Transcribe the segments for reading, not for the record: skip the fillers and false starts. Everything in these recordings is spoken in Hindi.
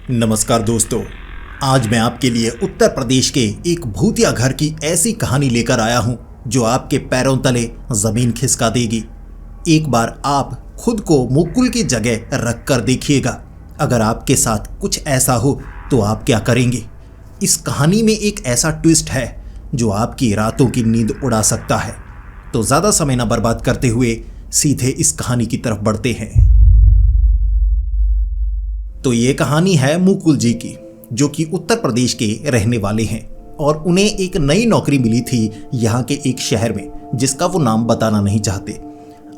नमस्कार दोस्तों। आज मैं आपके लिए उत्तर प्रदेश के एक भूतिया घर की ऐसी कहानी लेकर आया हूं जो आपके पैरों तले जमीन खिसका देगी। एक बार आप खुद को मुकुल की जगह रख कर देखिएगा। अगर आपके साथ कुछ ऐसा हो तो आप क्या करेंगे। इस कहानी में एक ऐसा ट्विस्ट है जो आपकी रातों की नींद उड़ा सकता है। तो ज़्यादा समय न बर्बाद करते हुए सीधे इस कहानी की तरफ बढ़ते हैं। तो ये कहानी है मुकुल जी की, जो कि उत्तर प्रदेश के रहने वाले हैं और उन्हें एक नई नौकरी मिली थी यहाँ के एक शहर में, जिसका वो नाम बताना नहीं चाहते।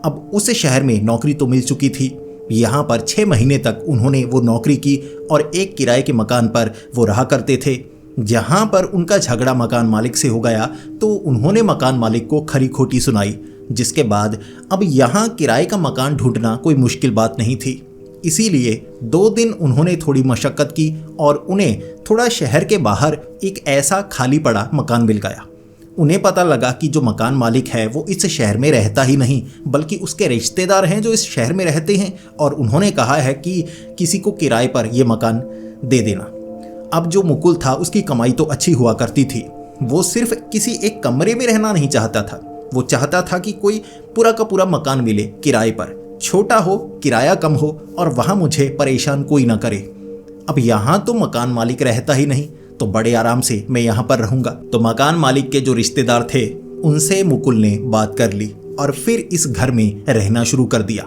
अब उस शहर में नौकरी तो मिल चुकी थी। यहाँ पर 6 महीने तक उन्होंने वो नौकरी की और एक किराए के मकान पर वो रहा करते थे। जहाँ पर उनका झगड़ा मकान मालिक से हो गया तो उन्होंने मकान मालिक को खरी खोटी सुनाई, जिसके बाद अब यहाँ किराए का मकान ढूंढना कोई मुश्किल बात नहीं थी। इसीलिए 2 दिन उन्होंने थोड़ी मशक्कत की और उन्हें थोड़ा शहर के बाहर एक ऐसा खाली पड़ा मकान मिल गया। उन्हें पता लगा कि जो मकान मालिक है वो इस शहर में रहता ही नहीं, बल्कि उसके रिश्तेदार हैं जो इस शहर में रहते हैं, और उन्होंने कहा है कि किसी को किराए पर ये मकान दे देना। अब जो मुकुल था उसकी कमाई तो अच्छी हुआ करती थी। वो सिर्फ किसी एक कमरे में रहना नहीं चाहता था, वो चाहता था कि कोई पूरा का पूरा मकान मिले किराए पर, छोटा हो, किराया कम हो और वहां मुझे परेशान कोई ना करे। अब यहां तो मकान मालिक रहता ही नहीं, तो बड़े आराम से मैं यहां पर रहूंगा। तो मकान मालिक के जो रिश्तेदार थे उनसे मुकुल ने बात कर ली और फिर इस घर में रहना शुरू कर दिया।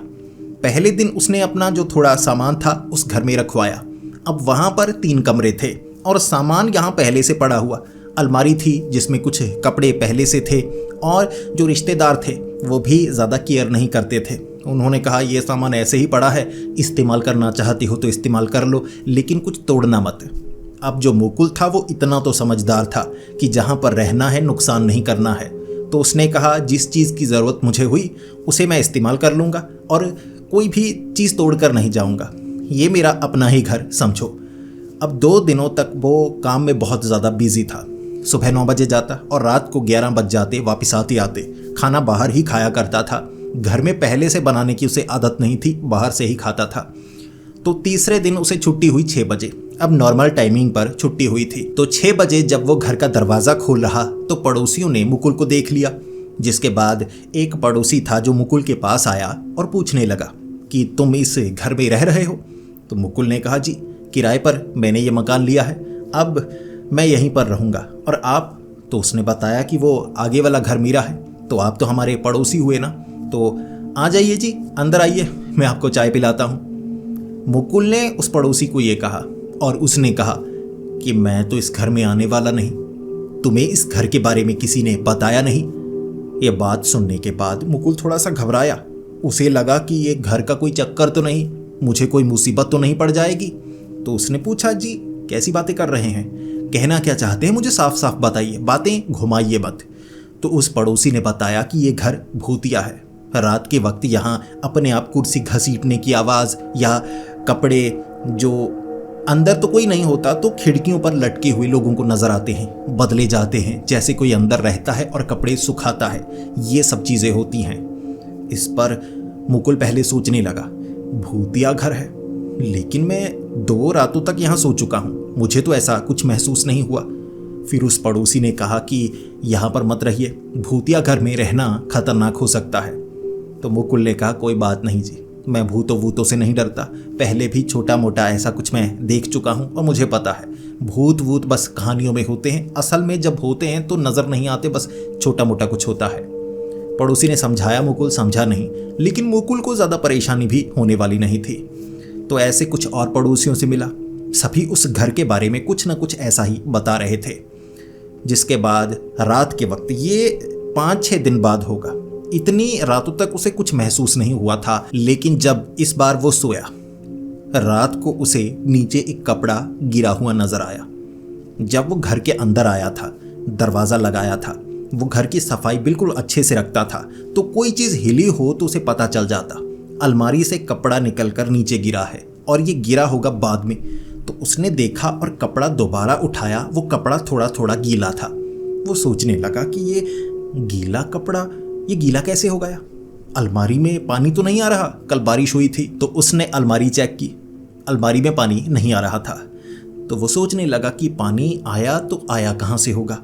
पहले दिन उसने अपना जो थोड़ा सामान था उस घर में रखवाया। अब वहां पर 3 कमरे थे और सामान यहाँ पहले से पड़ा हुआ। अलमारी थी जिसमें कुछ कपड़े पहले से थे, और जो रिश्तेदार थे वो भी ज़्यादा केयर नहीं करते थे। उन्होंने कहा ये सामान ऐसे ही पड़ा है, इस्तेमाल करना चाहती हो तो इस्तेमाल कर लो, लेकिन कुछ तोड़ना मत। अब जो मुकुल था वो इतना तो समझदार था कि जहाँ पर रहना है नुकसान नहीं करना है। तो उसने कहा जिस चीज़ की ज़रूरत मुझे हुई उसे मैं इस्तेमाल कर लूँगा और कोई भी चीज़ तोड़ कर नहीं जाऊँगा। ये मेरा अपना ही घर समझो। अब 2 दिनों तक वो काम में बहुत ज़्यादा बिजी था। सुबह 9 बजे जाता और रात को 11 बज जाते वापस आते। खाना बाहर ही खाया करता था। घर में पहले से बनाने की उसे आदत नहीं थी, बाहर से ही खाता था। तो तीसरे दिन उसे छुट्टी हुई 6 बजे। अब नॉर्मल टाइमिंग पर छुट्टी हुई थी। तो 6 बजे जब वो घर का दरवाज़ा खोल रहा तो पड़ोसियों ने मुकुल को देख लिया, जिसके बाद एक पड़ोसी था जो मुकुल के पास आया और पूछने लगा कि तुम इस घर में रह रहे हो। तो मुकुल ने कहा जी, किराए पर मैंने ये मकान लिया है, अब मैं यहीं पर रहूँगा। और आप? तो उसने बताया कि वो आगे वाला घर मेरा है, तो आप तो हमारे पड़ोसी हुए ना, तो आ जाइए जी, अंदर आइए, मैं आपको चाय पिलाता हूँ। मुकुल ने उस पड़ोसी को ये कहा और उसने कहा कि मैं तो इस घर में आने वाला नहीं, तुम्हें इस घर के बारे में किसी ने बताया नहीं। ये बात सुनने के बाद मुकुल थोड़ा सा घबराया। उसे लगा कि ये घर का कोई चक्कर तो नहीं, मुझे कोई मुसीबत तो नहीं पड़ जाएगी। तो उसने पूछा जी कैसी बातें कर रहे हैं, कहना क्या चाहते हैं, मुझे साफ साफ बताइए, बातें घुमाइए मत। तो उस पड़ोसी ने बताया कि ये घर भूतिया है। रात के वक्त यहाँ अपने आप कुर्सी घसीटने की आवाज़ या कपड़े जो अंदर तो कोई नहीं होता तो खिड़कियों पर लटके हुए लोगों को नजर आते हैं, बदले जाते हैं जैसे कोई अंदर रहता है और कपड़े सुखाता है, ये सब चीज़ें होती हैं। इस पर मुकुल पहले सोचने लगा भूतिया घर है, लेकिन मैं 2 रातों तक यहाँ सो चुका हूँ, मुझे तो ऐसा कुछ महसूस नहीं हुआ। फिर उस पड़ोसी ने कहा कि यहाँ पर मत रहिए, भूतिया घर में रहना खतरनाक हो सकता है। तो मुकुल ने कहा कोई बात नहीं जी, मैं भूतों से नहीं डरता, पहले भी छोटा मोटा ऐसा कुछ मैं देख चुका हूँ और मुझे पता है भूत बस कहानियों में होते हैं, असल में जब होते हैं तो नज़र नहीं आते, बस छोटा मोटा कुछ होता है। पड़ोसी ने समझाया, मुकुल समझा नहीं, लेकिन मुकुल को ज़्यादा परेशानी भी होने वाली नहीं थी। तो ऐसे कुछ और पड़ोसियों से मिला, सभी उस घर के बारे में कुछ न कुछ ऐसा ही बता रहे थे। जिसके बाद रात के वक्त, ये 5-6 दिन बाद होगा, इतनी रातों तक उसे कुछ महसूस नहीं हुआ था, लेकिन जब इस बार वो सोया, रात को उसे नीचे एक कपड़ा गिरा हुआ नजर आया। जब वो घर के अंदर आया था, दरवाज़ा लगाया था, वो घर की सफाई बिल्कुल अच्छे से रखता था, तो कोई चीज़ हिली हो तो उसे पता चल जाता। अलमारी से कपड़ा निकलकर नीचे गिरा है और ये गिरा होगा बाद में। तो उसने देखा और कपड़ा दोबारा उठाया, वो कपड़ा थोड़ा थोड़ा गीला था। वो सोचने लगा कि ये गीला कपड़ा, ये गीला कैसे हो गया, अलमारी में पानी तो नहीं आ रहा, कल बारिश हुई थी। तो उसने अलमारी चेक की, अलमारी में पानी नहीं आ रहा था। तो वो सोचने लगा कि पानी आया तो आया कहाँ से होगा।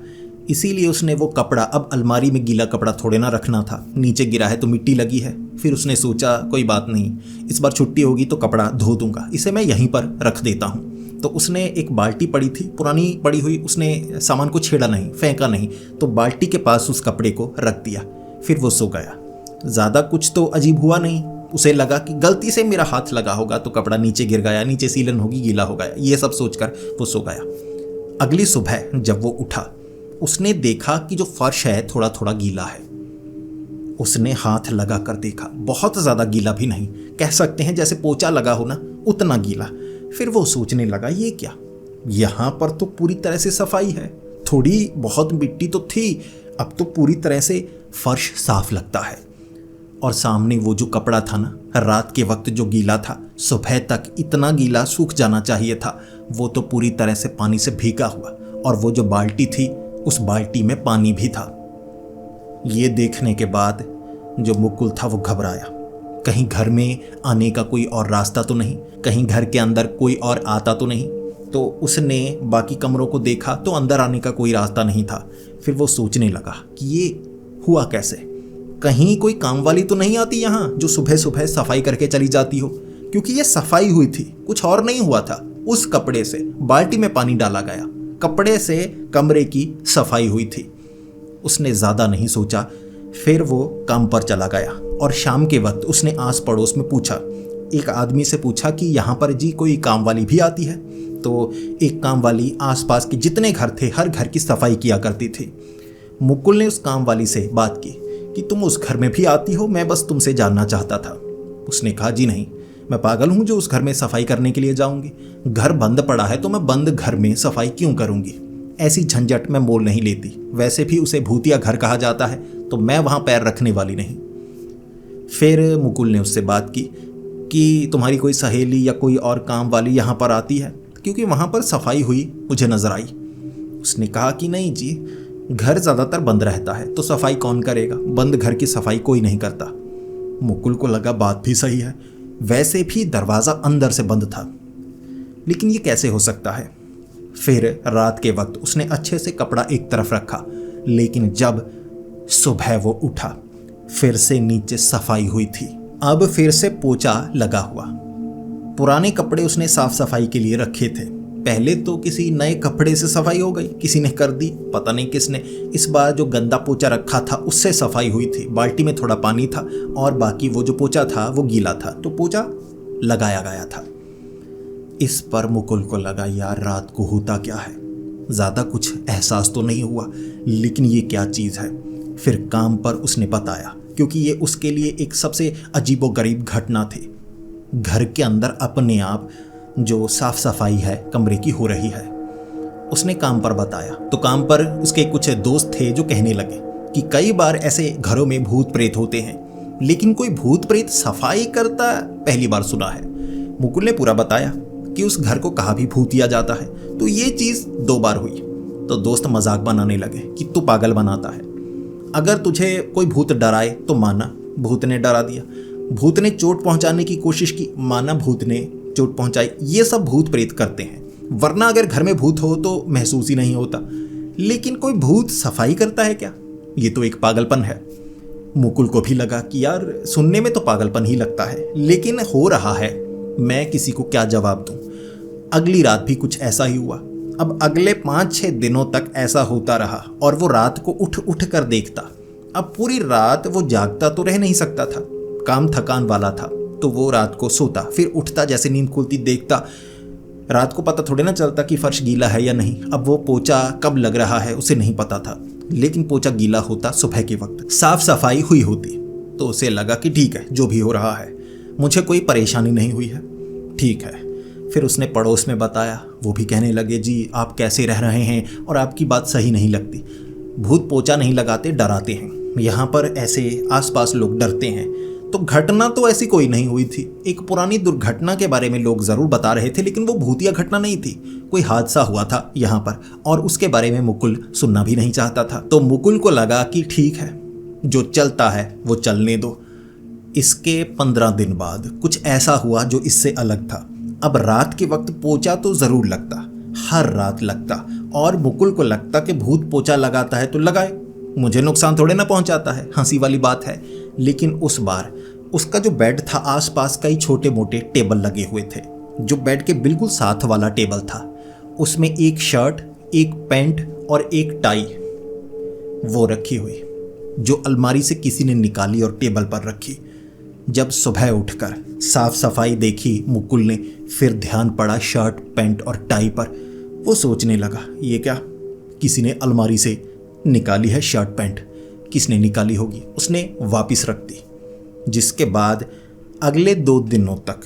इसीलिए उसने वो कपड़ा, अब अलमारी में गीला कपड़ा थोड़े ना रखना था, नीचे गिरा है तो मिट्टी लगी है। फिर उसने सोचा कोई बात नहीं, इस बार छुट्टी होगी तो कपड़ा धो दूंगा, इसे मैं यहीं पर रख देता हूँ। तो उसने एक बाल्टी पड़ी थी, पुरानी पड़ी हुई, उसने सामान को छेड़ा नहीं, फेंका नहीं, तो बाल्टी के पास उस कपड़े को रख दिया। फिर वो सो गया। ज़्यादा कुछ तो अजीब हुआ नहीं। उसे लगा कि गलती से मेरा हाथ लगा होगा तो कपड़ा नीचे गिर गया, नीचे सीलन होगी, गीला हो गया, ये सब सोचकर वो सो गया। अगली सुबह जब वो उठा, उसने देखा कि जो फर्श है थोड़ा थोड़ा गीला है। उसने हाथ लगा कर देखा, बहुत ज़्यादा गीला भी नहीं, कह सकते हैं जैसे पोछा लगा हो ना, उतना गीला। फिर वो सोचने लगा ये क्या, यहाँ पर तो पूरी तरह से सफाई है, थोड़ी बहुत मिट्टी तो थी, अब तो पूरी तरह से फर्श साफ लगता है। और सामने वो जो कपड़ा था ना, रात के वक्त जो गीला था, सुबह तक इतना गीला सूख जाना चाहिए था, वो तो पूरी तरह से पानी से भीगा हुआ। और वो जो बाल्टी थी, उस बाल्टी में पानी भी था। ये देखने के बाद जो मुकुल था वो घबराया, कहीं घर में आने का कोई और रास्ता तो नहीं, कहीं घर के अंदर कोई और आता तो नहीं। तो उसने बाकी कमरों को देखा तो अंदर आने का कोई रास्ता नहीं था। फिर वो सोचने लगा कि ये हुआ कैसे, कहीं कोई काम वाली तो नहीं आती यहाँ जो सुबह सुबह सफाई करके चली जाती हो, क्योंकि ये सफाई हुई थी, कुछ और नहीं हुआ था। उस कपड़े से बाल्टी में पानी डाला गया, कपड़े से कमरे की सफाई हुई थी। उसने ज़्यादा नहीं सोचा, फिर वो काम पर चला गया। और शाम के वक्त उसने आस पड़ोस में पूछा, एक आदमी से पूछा कि यहाँ पर जी कोई काम वाली भी आती है। तो एक काम वाली आसपास के जितने घर थे, हर घर की सफाई किया करती थी। मुकुल ने उस काम वाली से बात की कि तुम उस घर में भी आती हो, मैं बस तुमसे जानना चाहता था। उसने कहा जी नहीं, मैं पागल हूँ जो उस घर में सफाई करने के लिए जाऊँगी, घर बंद पड़ा है तो मैं बंद घर में सफाई क्यों करूँगी, ऐसी झंझट मैं मोल नहीं लेती। वैसे भी उसे भूतिया घर कहा जाता है तो मैं वहाँ पैर रखने वाली नहीं। फिर मुकुल ने उससे बात की कि तुम्हारी कोई सहेली या कोई और काम वाली यहाँ पर आती है, क्योंकि वहाँ पर सफाई हुई मुझे नज़र आई। उसने कहा कि नहीं जी, घर ज़्यादातर बंद रहता है तो सफाई कौन करेगा, बंद घर की सफाई कोई नहीं करता। मुकुल को लगा बात भी सही है, वैसे भी दरवाज़ा अंदर से बंद था, लेकिन ये कैसे हो सकता है। फिर रात के वक्त उसने अच्छे से कपड़ा एक तरफ रखा, लेकिन जब सुबह वो उठा फिर से नीचे सफाई हुई थी। अब फिर से पोछा लगा हुआ। पुराने कपड़े उसने साफ सफाई के लिए रखे थे, पहले तो किसी नए कपड़े से सफाई हो गई, किसी ने कर दी, पता नहीं किसने। इस बार जो गंदा पोछा रखा था उससे सफाई हुई थी, बाल्टी में थोड़ा पानी था और बाकी वो जो पोछा था वो गीला था, तो पोछा लगाया गया था। इस पर मुकुल को लगा यार रात को होता क्या है, ज़्यादा कुछ एहसास तो नहीं हुआ, लेकिन ये क्या चीज़ है। फिर काम पर उसने बताया, क्योंकि ये उसके लिए एक सबसे अजीबोगरीब घटना थी। घर के अंदर अपने आप जो साफ सफाई है कमरे की हो रही है। उसने काम पर बताया तो काम पर उसके कुछ दोस्त थे जो कहने लगे कि कई बार ऐसे घरों में भूत प्रेत होते हैं, लेकिन कोई भूत प्रेत सफाई करता पहली बार सुना है। मुकुल ने पूरा बताया कि उस घर को कहाँ भी भूतिया जाता है, तो ये चीज़ 2 बार हुई। तो दोस्त मजाक बनाने लगे कि तू पागल बनाता है, अगर तुझे कोई भूत डराए तो माना भूत ने डरा दिया, भूत ने चोट पहुंचाने की कोशिश की, माना भूत ने चोट पहुंचाई, ये सब भूत प्रेत करते हैं, वरना अगर घर में भूत हो तो महसूस ही नहीं होता। लेकिन कोई भूत सफाई करता है क्या, ये तो एक पागलपन है। मुकुल को भी लगा कि यार सुनने में तो पागलपन ही लगता है, लेकिन हो रहा है, मैं किसी को क्या जवाब दूं। अगली रात भी कुछ ऐसा ही हुआ। अब अगले 5-6 दिनों तक ऐसा होता रहा और वो रात को उठ उठ कर देखता। अब पूरी रात वो जागता तो रह नहीं सकता था, काम थकान वाला था, तो वो रात को सोता, फिर उठता, जैसे नींद खुलती देखता। रात को पता थोड़े ना चलता कि फर्श गीला है या नहीं, अब वो पोछा कब लग रहा है उसे नहीं पता था, लेकिन पोछा गीला होता सुबह के वक्त, साफ सफाई हुई होती। तो उसे लगा कि ठीक है, जो भी हो रहा है मुझे कोई परेशानी नहीं हुई है, ठीक है। फिर उसने पड़ोस में बताया, वो भी कहने लगे जी आप कैसे रह रहे हैं और आपकी बात सही नहीं लगती, भूत पोछा नहीं लगाते, डराते हैं, यहाँ पर ऐसे आसपास लोग डरते हैं। तो घटना तो ऐसी कोई नहीं हुई थी, एक पुरानी दुर्घटना के बारे में लोग ज़रूर बता रहे थे, लेकिन वो भूतिया घटना नहीं थी, कोई हादसा हुआ था यहाँ पर और उसके बारे में मुकुल सुनना भी नहीं चाहता था। तो मुकुल को लगा कि ठीक है, जो चलता है वो चलने दो। इसके 15 दिन बाद कुछ ऐसा हुआ जो इससे अलग था। अब रात के वक्त पोछा तो जरूर लगता, हर रात लगता, और मुकुल को लगता कि भूत पोछा लगाता है तो लगाए, मुझे नुकसान थोड़े ना पहुंचाता है, हंसी वाली बात है। लेकिन उस बार उसका जो बेड था, आसपास कई छोटे मोटे टेबल लगे हुए थे। जो बेड के बिल्कुल साथ वाला टेबल था, उसमें एक शर्ट, एक पैंट और एक टाई वो रखी हुई, जो अलमारी से किसी ने निकाली और टेबल पर रखी। जब सुबह उठकर साफ सफाई देखी मुकुल ने, फिर ध्यान पड़ा शर्ट, पैंट और टाई पर। वो सोचने लगा, ये क्या, किसी ने अलमारी से निकाली है शर्ट पैंट, किसने निकाली होगी। उसने वापस रख दी। जिसके बाद अगले 2 दिनों तक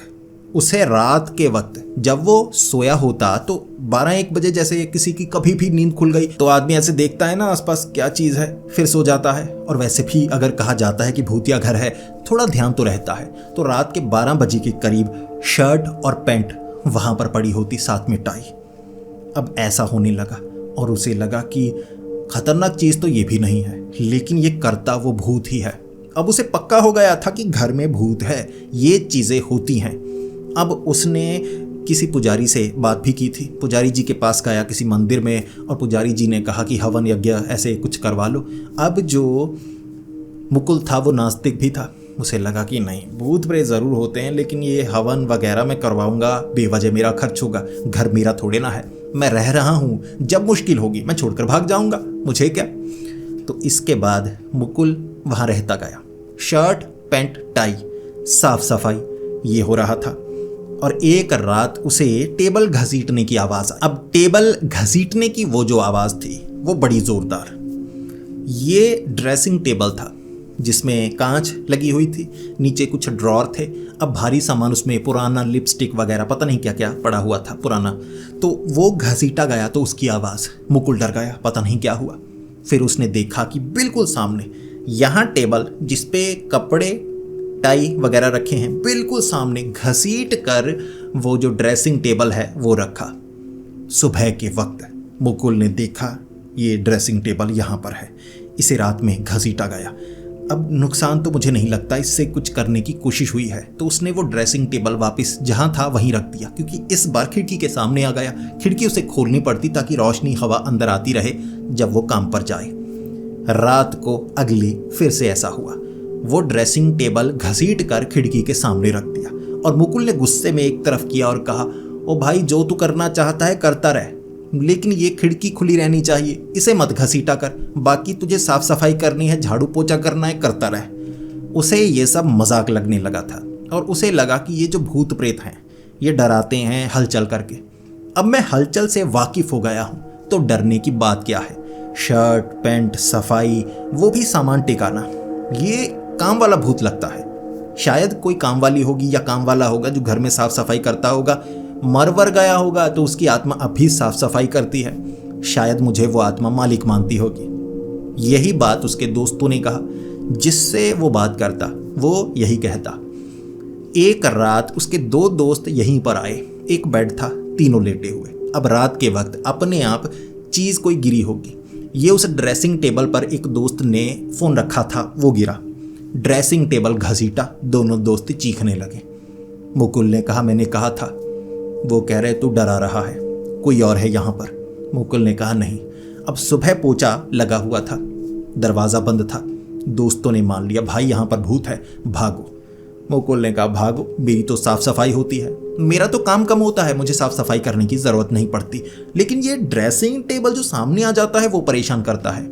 उसे रात के वक्त जब वो सोया होता तो 12-1 बजे, जैसे किसी की कभी भी नींद खुल गई तो आदमी ऐसे देखता है ना आसपास क्या चीज़ है, फिर सो जाता है। और वैसे भी अगर कहा जाता है कि भूतिया घर है, थोड़ा ध्यान तो रहता है। तो रात के 12 बजे के करीब शर्ट और पैंट वहाँ पर पड़ी होती, साथ में टाई। अब ऐसा होने लगा और उसे लगा कि खतरनाक चीज़ तो ये भी नहीं है, लेकिन ये करता वो भूत ही है। अब उसे पक्का हो गया था कि घर में भूत है, ये चीज़ें होती हैं। अब उसने किसी पुजारी से बात भी की थी। पुजारी जी के पास गया किसी मंदिर में, और पुजारी जी ने कहा कि हवन यज्ञ ऐसे कुछ करवा लो। अब जो मुकुल था वो नास्तिक भी था। उसे लगा कि नहीं, भूत प्रेत ज़रूर होते हैं, लेकिन ये हवन वगैरह मैं करवाऊंगा, बेवजह मेरा खर्च होगा, घर मेरा थोड़े ना है, मैं रह रहा हूँ, जब मुश्किल होगी मैं छोड़कर भाग जाऊंगा, मुझे क्या। तो इसके बाद मुकुल वहाँ रहता गया। शर्ट, पैंट, टाई, साफ सफाई ये हो रहा था। और एक रात उसे टेबल घसीटने की आवाज़। अब टेबल घसीटने की वो जो आवाज़ थी वो बड़ी ज़ोरदार। ये ड्रेसिंग टेबल था जिसमें कांच लगी हुई थी, नीचे कुछ ड्रॉर थे। अब भारी सामान उसमें, पुराना लिपस्टिक वगैरह पता नहीं क्या क्या पड़ा हुआ था पुराना। तो वो घसीटा गया तो उसकी आवाज़, मुकुल डर गया, पता नहीं क्या हुआ। फिर उसने देखा कि बिल्कुल सामने यहाँ टेबल जिसपे कपड़े, टाई वगैरह रखे हैं, बिल्कुल सामने घसीट कर वो जो ड्रेसिंग टेबल है वो रखा। सुबह के वक्त मुकुल ने देखा ये ड्रेसिंग टेबल यहाँ पर है, इसे रात में घसीटा गया। अब नुकसान तो मुझे नहीं लगता, इससे कुछ करने की कोशिश हुई है। तो उसने वो ड्रेसिंग टेबल वापस जहाँ था वहीं रख दिया, क्योंकि इस बार खिड़की के सामने आ गया। खिड़की उसे खोलनी पड़ती ताकि रोशनी, हवा अंदर आती रहे जब वो काम पर जाए। रात को अगली फिर से ऐसा हुआ। वो ड्रेसिंग टेबल घसीट कर खिड़की के सामने रख दिया और मुकुल ने गुस्से में एक तरफ किया और कहा, ओ भाई, जो तू करना चाहता है करता रह, लेकिन ये खिड़की खुली रहनी चाहिए, इसे मत घसीटा कर। बाकी तुझे साफ सफाई करनी है, झाड़ू पोछा करना है, करता रह। उसे ये सब मजाक लगने लगा था और उसे लगा कि ये जो भूत प्रेत हैं ये डराते हैं हलचल करके। अब मैं हलचल से वाकिफ हो गया हूँ तो डरने की बात क्या है। शर्ट, पैंट, सफाई, वो भी सामान टिकाना, ये काम वाला भूत लगता है। शायद कोई काम वाली होगी या काम वाला होगा जो घर में साफ सफाई करता होगा। मरवर गया होगा तो उसकी आत्मा अभी साफ सफाई करती है। शायद मुझे वो आत्मा मालिक मानती होगी। यही बात उसके दोस्तों ने कहा। जिससे वो बात करता वो यही कहता। एक रात उसके 2 दोस्त यहीं पर आए। एक बेड था, तीनों लेटे हुए। अब रात के वक्त अपने आप चीज़ कोई गिरी होगी। ये उस ड्रेसिंग टेबल पर एक दोस्त ने फ़ोन रखा था, वो गिरा। ड्रेसिंग टेबल घसीटा, दोनों दोस्त चीखने लगे। मुकुल ने कहा, मैंने कहा था। वो कह रहे तू डरा रहा है, कोई और है यहाँ पर। मुकुल ने कहा नहीं। अब सुबह पोछा लगा हुआ था, दरवाज़ा बंद था। दोस्तों ने मान लिया, भाई यहाँ पर भूत है, भागो। मुकुल ने कहा, भागो, मेरी तो साफ सफाई होती है, मेरा तो काम कम होता है, मुझे साफ सफाई करने की ज़रूरत नहीं पड़ती। लेकिन ये ड्रेसिंग टेबल जो सामने आ जाता है वो परेशान करता है।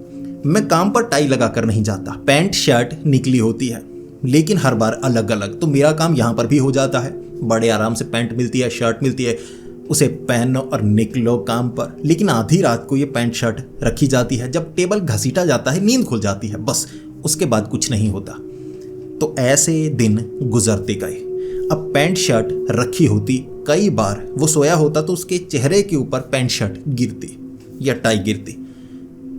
मैं काम पर टाई लगा कर नहीं जाता, पैंट शर्ट निकली होती है, लेकिन हर बार अलग अलग, तो मेरा काम यहाँ पर भी हो जाता है। बड़े आराम से पैंट मिलती है, शर्ट मिलती है, उसे पहनो और निकलो काम पर। लेकिन आधी रात को ये पैंट शर्ट रखी जाती है, जब टेबल घसीटा जाता है नींद खुल जाती है, बस उसके बाद कुछ नहीं होता। तो ऐसे दिन गुजरते गए। अब पैंट शर्ट रखी होती, कई बार वो सोया होता तो उसके चेहरे के ऊपर पैंट शर्ट गिरती या टाई गिरती।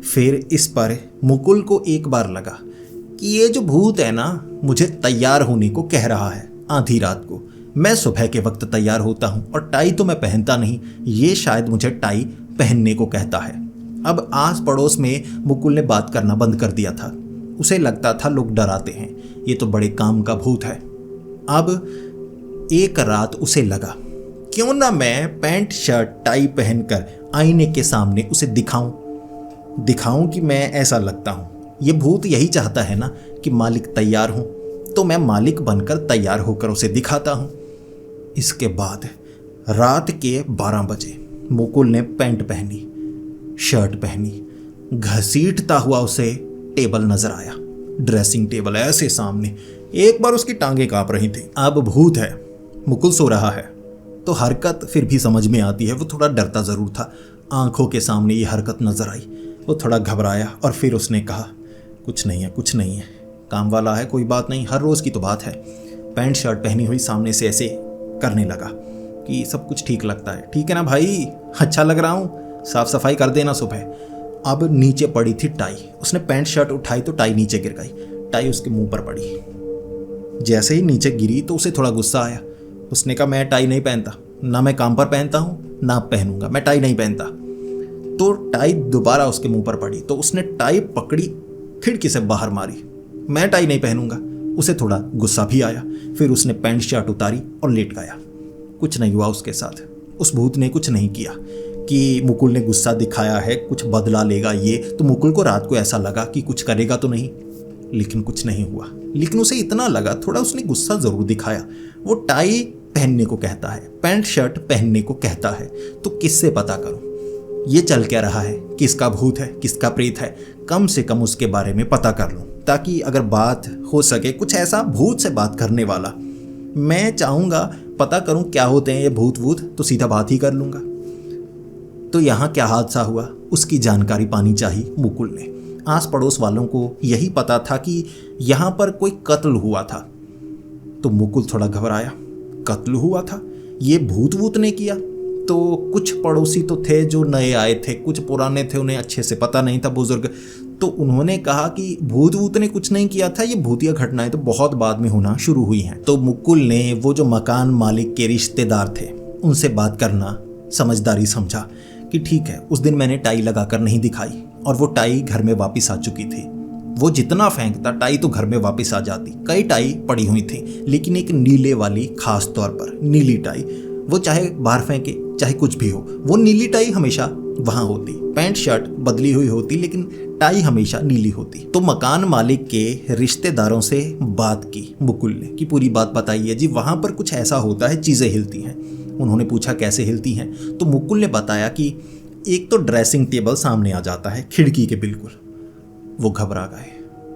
फिर इस पर मुकुल को एक बार लगा कि ये जो भूत है ना, मुझे तैयार होने को कह रहा है आधी रात को। मैं सुबह के वक्त तैयार होता हूँ और टाई तो मैं पहनता नहीं, ये शायद मुझे टाई पहनने को कहता है। अब आस पड़ोस में मुकुल ने बात करना बंद कर दिया था। उसे लगता था लोग डराते हैं, ये तो बड़े काम का भूत है। अब एक रात उसे लगा क्यों ना मैं पैंट शर्ट टाई पहनकर आईने के सामने उसे दिखाऊं कि मैं ऐसा लगता हूं। ये भूत यही चाहता है ना कि मालिक तैयार हूं, तो मैं मालिक बनकर तैयार होकर उसे दिखाता हूं। इसके बाद रात के 12 बजे मुकुल ने पैंट पहनी, शर्ट पहनी, घसीटता हुआ उसे टेबल नजर आया। ड्रेसिंग टेबल ऐसे सामने, एक बार उसकी टांगें कांप रही थी। अब भूत है, मुकुल सो रहा है तो हरकत फिर भी समझ में आती है। वो थोड़ा डरता जरूर था। आंखों के सामने ये हरकत नजर आई, वो थोड़ा घबराया और फिर उसने कहा, कुछ नहीं है, काम वाला है, कोई बात नहीं, हर रोज की तो बात है। पैंट शर्ट पहनी हुई सामने से ऐसे करने लगा कि सब कुछ ठीक लगता है, ठीक है ना भाई, अच्छा लग रहा हूँ, साफ सफाई कर देना सुबह। अब नीचे पड़ी थी टाई, उसने पैंट शर्ट उठाई तो टाई नीचे गिर गई। टाई उसके मुंह पर पड़ी। जैसे ही नीचे गिरी तो उसे थोड़ा गुस्सा आया। उसने कहा, मैं टाई नहीं पहनता, ना मैं काम पर पहनता हूँ ना पहनूंगा, मैं टाई नहीं पहनता। तो टाई दोबारा उसके मुंह पर पड़ी तो उसने टाई पकड़ी, खिड़की से बाहर मारी। मैं टाई नहीं पहनूंगा। उसे थोड़ा गुस्सा भी आया। फिर उसने पैंट शर्ट उतारी और लेट गया। कुछ नहीं हुआ उसके साथ। उस भूत ने कुछ नहीं किया कि मुकुल ने गुस्सा दिखाया है, कुछ बदला लेगा ये, तो मुकुल को रात को ऐसा लगा कि कुछ करेगा तो नहीं, लेकिन कुछ नहीं हुआ। लेकिन उसे इतना लगा, थोड़ा उसने गुस्सा जरूर दिखाया। वो टाई पहनने को कहता है, पैंट शर्ट पहनने को कहता है, तो किससे पता करूं ये चल क्या रहा है, किसका भूत है, किसका प्रेत है, कम से कम उसके बारे में पता कर लूं, ताकि अगर बात हो सके कुछ ऐसा भूत से बात करने वाला। मैं चाहूंगा पता करूं क्या होते हैं ये भूत वूत, तो सीधा बात ही कर लूंगा। तो यहाँ क्या हादसा हुआ उसकी जानकारी पानी चाहिए मुकुल ने। आस पड़ोस वालों को यही पता था कि यहाँ पर कोई कत्ल हुआ था। तो मुकुल थोड़ा घबराया, कत्ल हुआ था, ये भूत वूत ने किया? तो कुछ पड़ोसी तो थे जो नए आए थे, कुछ पुराने थे, उन्हें अच्छे से पता नहीं था, बुजुर्ग। तो उन्होंने कहा कि भूत वूत ने कुछ नहीं किया था, ये भूतिया घटनाएं तो बहुत बाद में होना शुरू हुई हैं। तो मुकुल ने वो जो मकान मालिक के रिश्तेदार थे उनसे बात करना समझदारी समझा कि ठीक है, उस दिन मैंने टाई लगाकर नहीं दिखाई और वो टाई घर में वापस आ चुकी थी। वो जितना फेंकता टाई तो घर में वापस आ जाती। कई टाई पड़ी हुई थी, लेकिन एक नीले वाली खास तौर पर नीली टाई, वो चाहे बाहर फेंके चाहे कुछ भी हो, वो नीली टाई हमेशा वहां होती। पैंट शर्ट बदली हुई होती लेकिन टाई हमेशा नीली होती। तो मकान मालिक के रिश्तेदारों से बात की मुकुल ने कि पूरी बात बताइए जी, वहां पर कुछ ऐसा होता है, चीजें हिलती हैं। उन्होंने पूछा कैसे हिलती हैं, तो मुकुल ने बताया कि एक तो ड्रेसिंग टेबल सामने आ जाता है खिड़की के बिल्कुल। वो घबरा गए।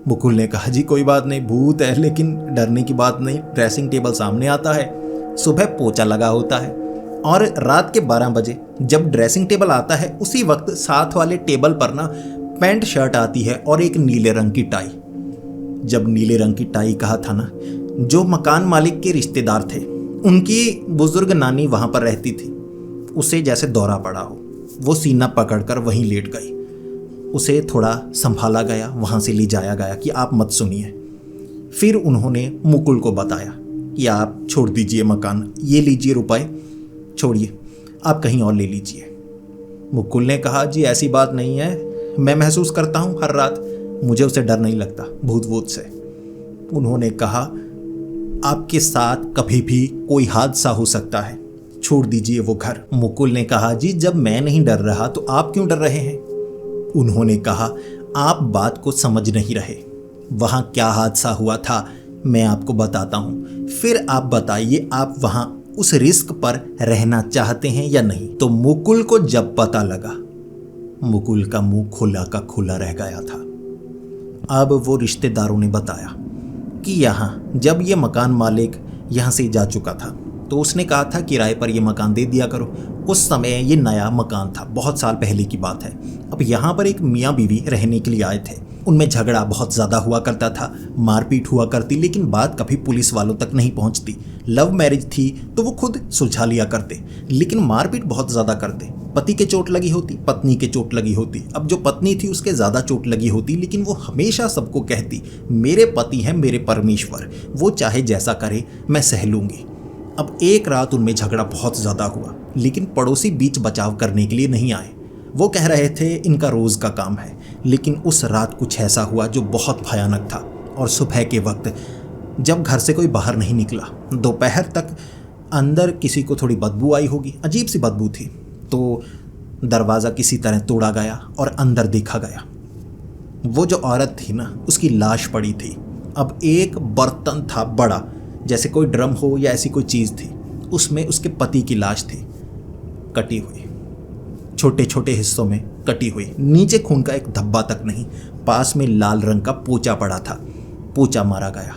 मुकुल ने कहा, जी कोई बात नहीं, भूत है लेकिन डरने की बात नहीं, ड्रेसिंग टेबल सामने आता है, सुबह पोछा लगा होता है और रात के 12 बजे जब ड्रेसिंग टेबल आता है उसी वक्त साथ वाले टेबल पर ना पैंट शर्ट आती है और एक नीले रंग की टाई। जब नीले रंग की टाई कहा था ना, जो मकान मालिक के रिश्तेदार थे उनकी बुजुर्ग नानी वहां पर रहती थी, उसे जैसे दौरा पड़ा हो, वो सीना पकड़कर वहीं लेट गई। उसे थोड़ा संभाला गया, वहां से ले जाया गया कि आप मत सुनिए। फिर उन्होंने मुकुल को बताया कि आप छोड़ दीजिए मकान, ये लीजिए रुपए, छोड़िए, आप कहीं और ले लीजिए। मुकुल ने कहा, जी ऐसी बात नहीं है, मैं महसूस करता हूं हर रात, मुझे उससे डर नहीं लगता, भूत वूत से। उन्होंने कहा, आपके साथ कभी भी कोई हादसा हो सकता है, छोड़ दीजिए वो घर। मुकुल ने कहा, जी जब मैं नहीं डर रहा तो आप क्यों डर रहे हैं? उन्होंने कहा, आप बात को समझ नहीं रहे, वहां क्या हादसा हुआ था मैं आपको बताता हूं, फिर आप बताइए आप वहां उस रिस्क पर रहना चाहते हैं या नहीं। तो मुकुल को जब पता लगा, मुकुल का मुंह खुला का खुला रह गया था। अब वो रिश्तेदारों ने बताया कि यहाँ जब ये मकान मालिक यहाँ से जा चुका था तो उसने कहा था किराए पर ये मकान दे दिया करो। उस समय ये नया मकान था, बहुत साल पहले की बात है। अब यहाँ पर एक मियाँ बीवी रहने के लिए आए थे, उनमें झगड़ा बहुत ज़्यादा हुआ करता था, मारपीट हुआ करती, लेकिन बात कभी पुलिस वालों तक नहीं पहुँचती। लव मैरिज थी तो वो खुद सुलझा लिया करते, लेकिन मारपीट बहुत ज़्यादा करते। पति के चोट लगी होती, पत्नी के चोट लगी होती। अब जो पत्नी थी उसके ज़्यादा चोट लगी होती, लेकिन वो हमेशा सबको कहती, मेरे पति हैं मेरे परमेश्वर, वो चाहे जैसा करे मैं सह लूँगी। अब एक रात उनमें झगड़ा बहुत ज़्यादा हुआ, लेकिन पड़ोसी बीच बचाव करने के लिए नहीं आए। वो कह रहे थे इनका रोज़ का काम है, लेकिन उस रात कुछ ऐसा हुआ जो बहुत भयानक था। और सुबह के वक्त जब घर से कोई बाहर नहीं निकला, दोपहर तक अंदर किसी को थोड़ी बदबू आई होगी, अजीब सी बदबू थी। तो दरवाज़ा किसी तरह तोड़ा गया और अंदर देखा गया। वो जो औरत थी ना, उसकी लाश पड़ी थी। अब एक बर्तन था बड़ा, जैसे कोई ड्रम हो या ऐसी कोई चीज़ थी, उसमें उसके पति की लाश थी, कटी हुई, छोटे छोटे हिस्सों में कटी हुई। नीचे खून का एक धब्बा तक नहीं। पास में लाल रंग का पोचा पड़ा था, पोचा मारा गया।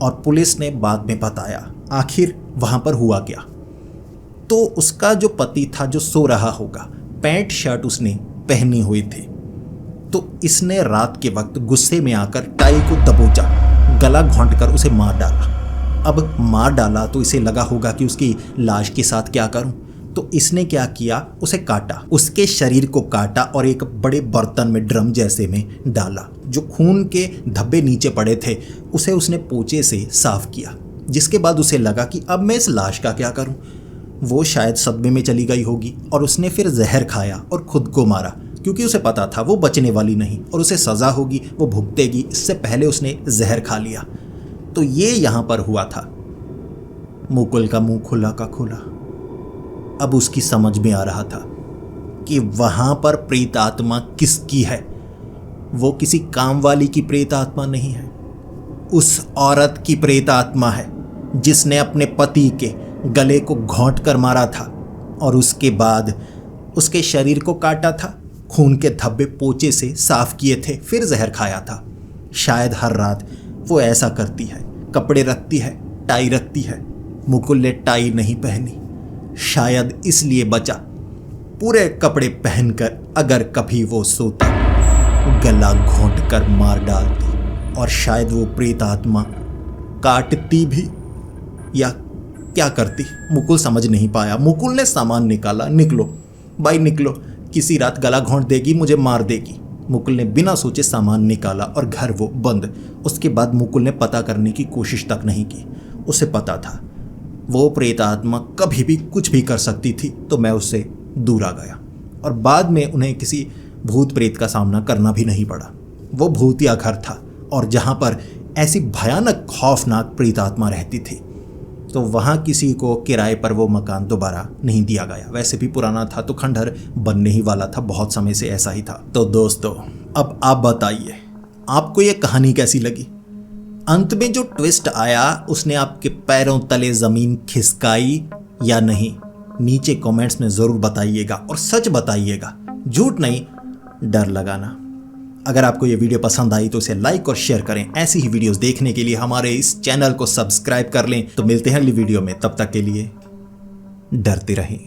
और पुलिस ने बाद में बताया आखिर वहाँ पर हुआ क्या। तो उसका जो पति था, जो सो रहा होगा, पैंट शर्ट उसने पहनी हुई थी, तो इसने रात के वक्त गुस्से में आकर टाई को दबोचा, गला घोंटकर उसे मार डाला। अब मार डाला तो इसे लगा होगा कि उसकी लाश के साथ क्या करूं, तो इसने क्या किया, उसे काटा, उसके शरीर को काटा और एक बड़े बर्तन में, ड्रम जैसे में डाला। जो खून के धब्बे नीचे पड़े थे उसे उसने पोंचे से साफ किया, जिसके बाद उसे लगा कि अब मैं इस लाश का क्या करूं। वो शायद सदमे में चली गई होगी और उसने फिर जहर खाया और खुद को मारा, क्योंकि उसे पता था वो बचने वाली नहीं और उसे सज़ा होगी, वो भुगतेगी। इससे पहले उसने जहर खा लिया। तो ये यहाँ पर हुआ था। मुकुल का मुंह खुला का खुला। अब उसकी समझ में आ रहा था कि वहाँ पर प्रेत आत्मा किसकी है। वो किसी काम वाली की प्रेत आत्मा नहीं है, उस औरत की प्रेत आत्मा है जिसने अपने पति के गले को घोंट कर मारा था और उसके बाद उसके शरीर को काटा था, खून के धब्बे पोंचे से साफ किए थे, फिर जहर खाया था। शायद हर रात वो ऐसा करती है, कपड़े रखती है, टाई रखती है। मुकुल ने टाई नहीं पहनी, शायद इसलिए बचा। पूरे कपड़े पहनकर अगर कभी वो सोता, गला घोंट कर मार डालती और शायद वो प्रेत आत्मा काटती भी या क्या करती। मुकुल समझ नहीं पाया। मुकुल ने सामान निकाला, निकलो भाई निकलो, किसी रात गला घोंट देगी, मुझे मार देगी। मुकुल ने बिना सोचे सामान निकाला और घर वो बंद। उसके बाद मुकुल ने पता करने की कोशिश तक नहीं की। उसे पता था वो प्रेत आत्मा कभी भी कुछ भी कर सकती थी, तो मैं उससे दूर आ गया और बाद में उन्हें किसी भूत प्रेत का सामना करना भी नहीं पड़ा। वो भूतिया घर था और जहाँ पर ऐसी भयानक खौफनाक प्रेत आत्मा रहती थी, तो वहाँ किसी को किराए पर वो मकान दोबारा नहीं दिया गया। वैसे भी पुराना था तो खंडहर बनने ही वाला था, बहुत समय से ऐसा ही था। तो दोस्तों, अब आप बताइए आपको ये कहानी कैसी लगी। अंत में जो ट्विस्ट आया उसने आपके पैरों तले ज़मीन खिसकाई या नहीं, नीचे कमेंट्स में ज़रूर बताइएगा और सच बताइएगा, झूठ नहीं, डर लगाना। अगर आपको ये वीडियो पसंद आई तो इसे लाइक और शेयर करें। ऐसी ही वीडियोस देखने के लिए हमारे इस चैनल को सब्सक्राइब कर लें। तो मिलते हैं अगली वीडियो में, तब तक के लिए डरते रहें।